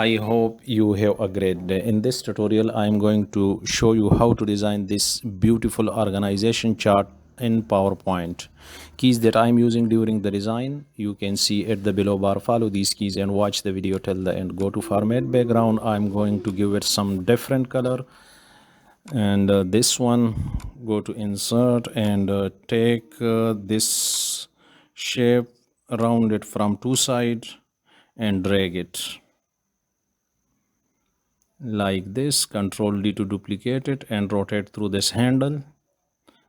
I hope you have a great day. In this tutorial, I am going to show you how to design this beautiful organization chart in PowerPoint. Keys that I am using during the design, you can see at the below bar. Follow these keys and watch the video till the end. Go to format background. I am going to give it some different color. And this one, go to insert and take this shape, round it from two sides and drag it like this. Control D to duplicate it and rotate through this handle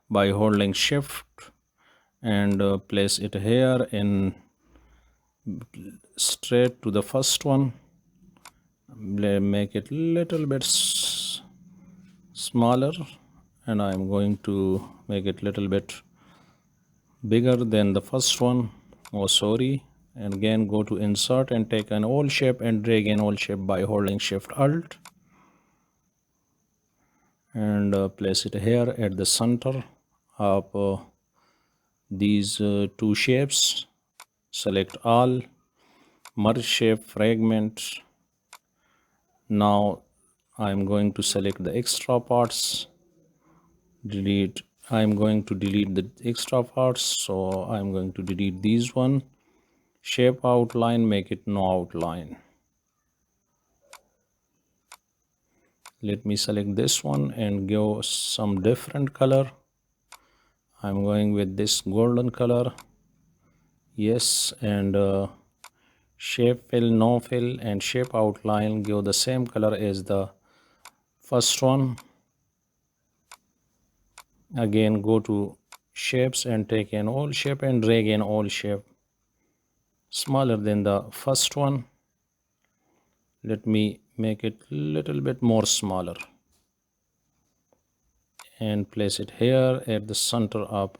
by holding shift and place it here in straight to the first one. Make it little bit smaller, and I'm going to make it little bit bigger than the first one. Oh sorry. And again go to insert and take an old shape and drag an old shape by holding shift alt and place it here at the center of these two shapes. Select all, merge shape, fragment. Now I'm going to select the extra parts, delete. I'm going to delete the extra parts, so I'm going to delete these one. Shape outline, make it no outline. Let me select this one and give some different color. I'm going with this golden color. Yes, and shape fill, no fill, and shape outline, give the same color as the first one. Again go to shapes and take an old shape and drag an old shape smaller than the first one. Let me make it little bit more smaller and place it here at the center of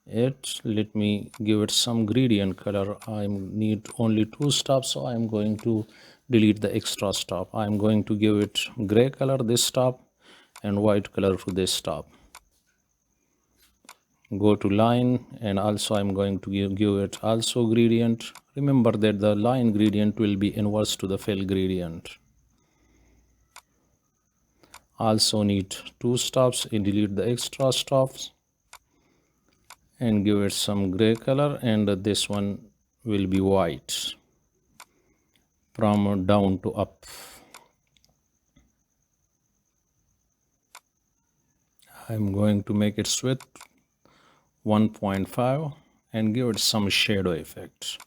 it. Let me give it some gradient color. I need only two stops, so I'm going to delete the extra stop. I'm going to give it gray color this stop and white color to this stop. Go to line, and also I'm going to give it also gradient. Remember that the line gradient will be inverse to the fill gradient. Also need two stops and delete the extra stops and give it some gray color, and this one will be white from down to up. I'm going to make its width 1.5 and give it some shadow effect.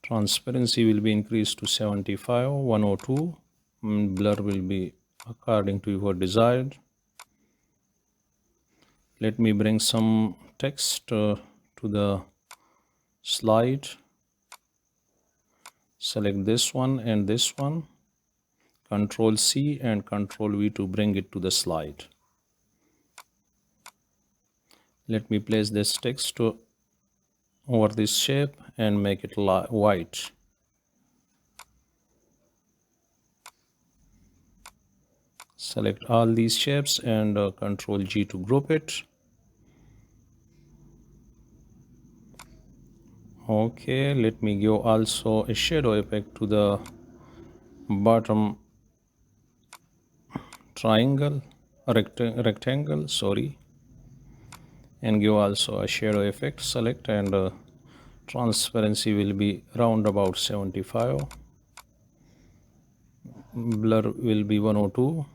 Transparency will be increased to 75, 102. Blur will be according to your desired. Let me bring some text to the slide. Select this one and this one. Control C and Control V to bring it to the slide. Let me place this text over this shape and make it white. Select all these shapes and Control G to group it. Okay, let me give also a shadow effect to the bottom triangle, rectangle, sorry, and give also a shadow effect. Select and transparency will be round about 75. Blur will be 102.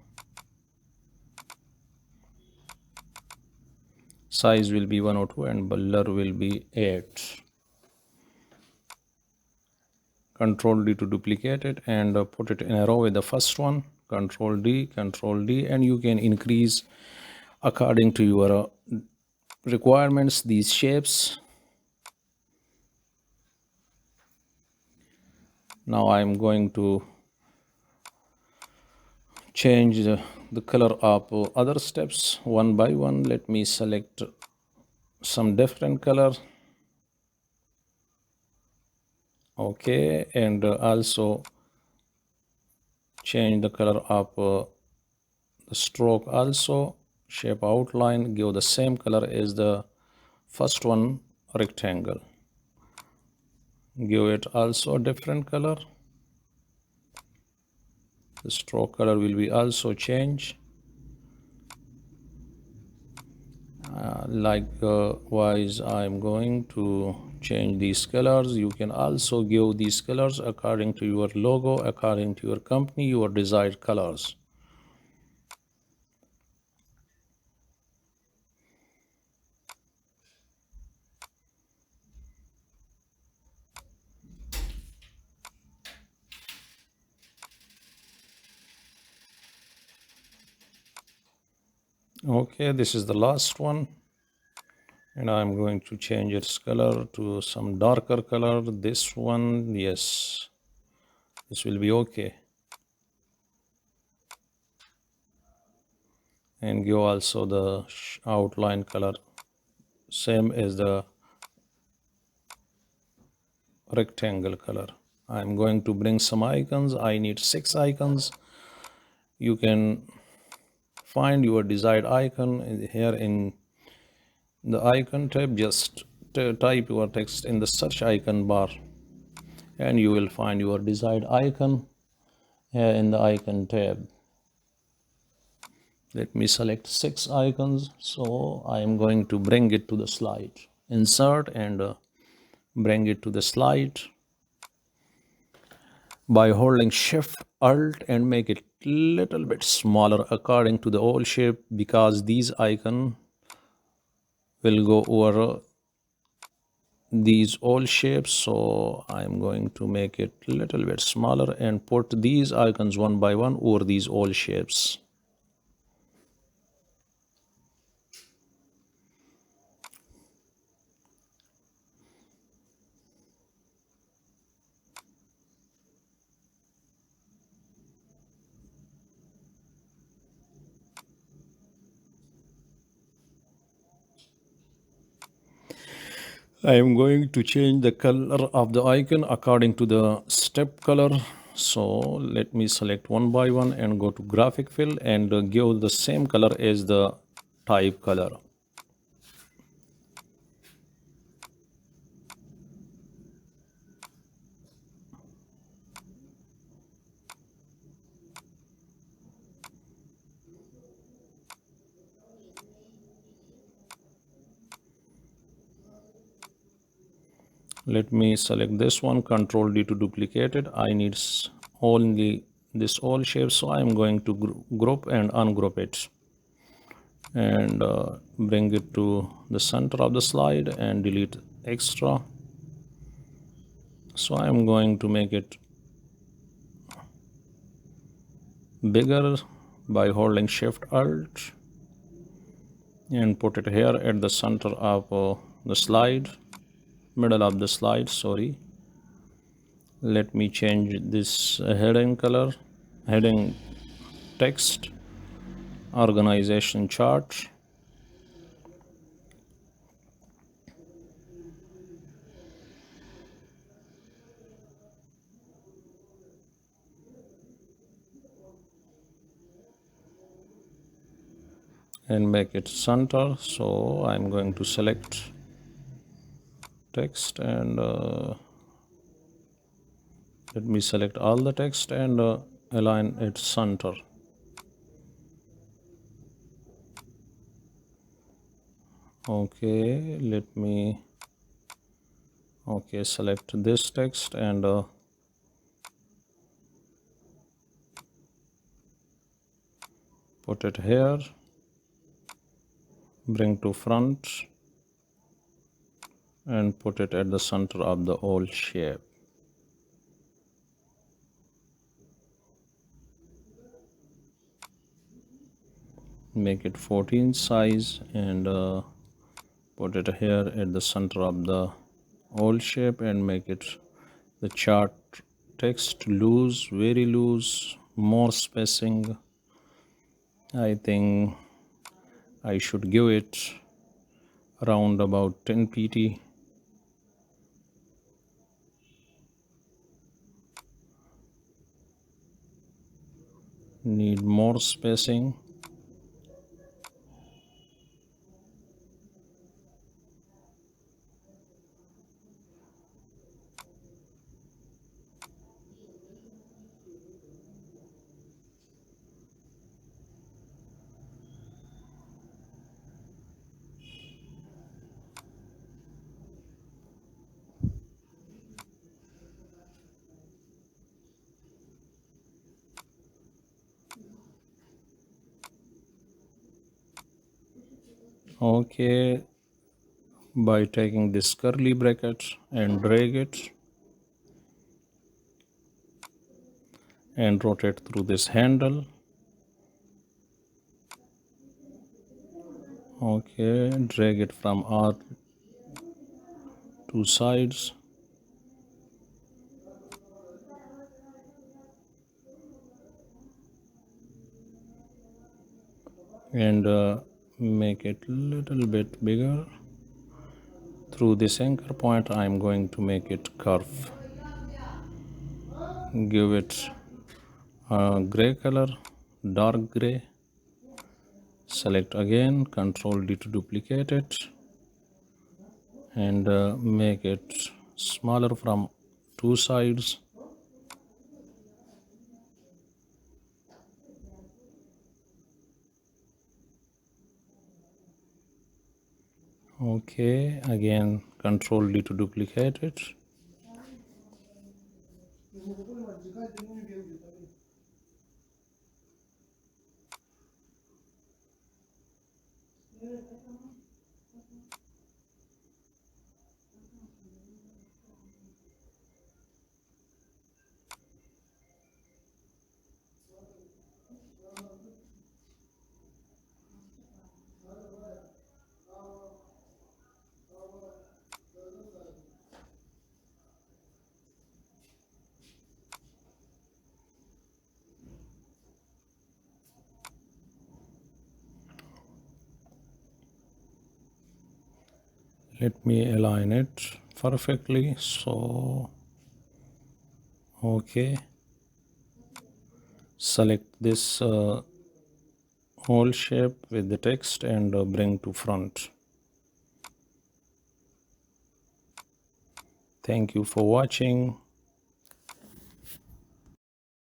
Size will be 102 and blur will be 8. Control D to duplicate it and put it in a row with the first one. Control D, and you can increase according to your requirements these shapes. Now I'm going to change the color of other steps one by one. Let me select some different color. Okay, and also change the color of the stroke also. shape outline, give the same color as the first one, rectangle. Give it also a different color. The stroke color will be also changed. Likewise, I'm going to change these colors. You can also give these colors according to your logo, according to your company, your desired colors. Okay, this is the last one, and I'm going to change its color to some darker color. This one, yes, this will be okay. And give also the outline color same as the rectangle color. I'm going to bring some icons. I need 6 icons. You can find your desired icon here in the icon tab. Just type your text in the search icon bar and you will find your desired icon here in the icon tab. Let me select 6 icons. So I am going to bring it to the slide. Insert and bring it to the slide by holding Shift Alt and make it little bit smaller according to the old shape, because these icon will go over these old shapes. So I'm going to make it little bit smaller and put these icons one by one over these old shapes. I am going to change the color of the icon according to the step color. So let me select one by one and go to graphic fill and give the same color as the type color. Let me select this one, Control D to duplicate it. I need only this all shape, so I am going to group and ungroup it and bring it to the center of the slide and delete extra. So I am going to make it bigger by holding Shift Alt and put it here at the center of the slide, middle of the slide, sorry. Let me change this heading color, heading text, organization chart. And make it center. So I'm going to select text and let me select all the text and align it center. Okay, let me select this text and put it here, bring to front and put it at the center of the old shape. Make it 14 size and put it here at the center of the old shape and make it the chart text loose, very loose, more spacing. I think I should give it around about 10 pt. Need more spacing. Okay, by taking this curly bracket and drag it and rotate through this handle. Okay, drag it from our two sides and make it little bit bigger. Through this anchor point I am going to make it curve. Give it a gray color, dark gray. Select again, Ctrl D to duplicate it and make it smaller from two sides. Okay, again Ctrl D to duplicate it. Let me align it perfectly. So okay, select this whole shape with the text and bring to front. Thank you for watching.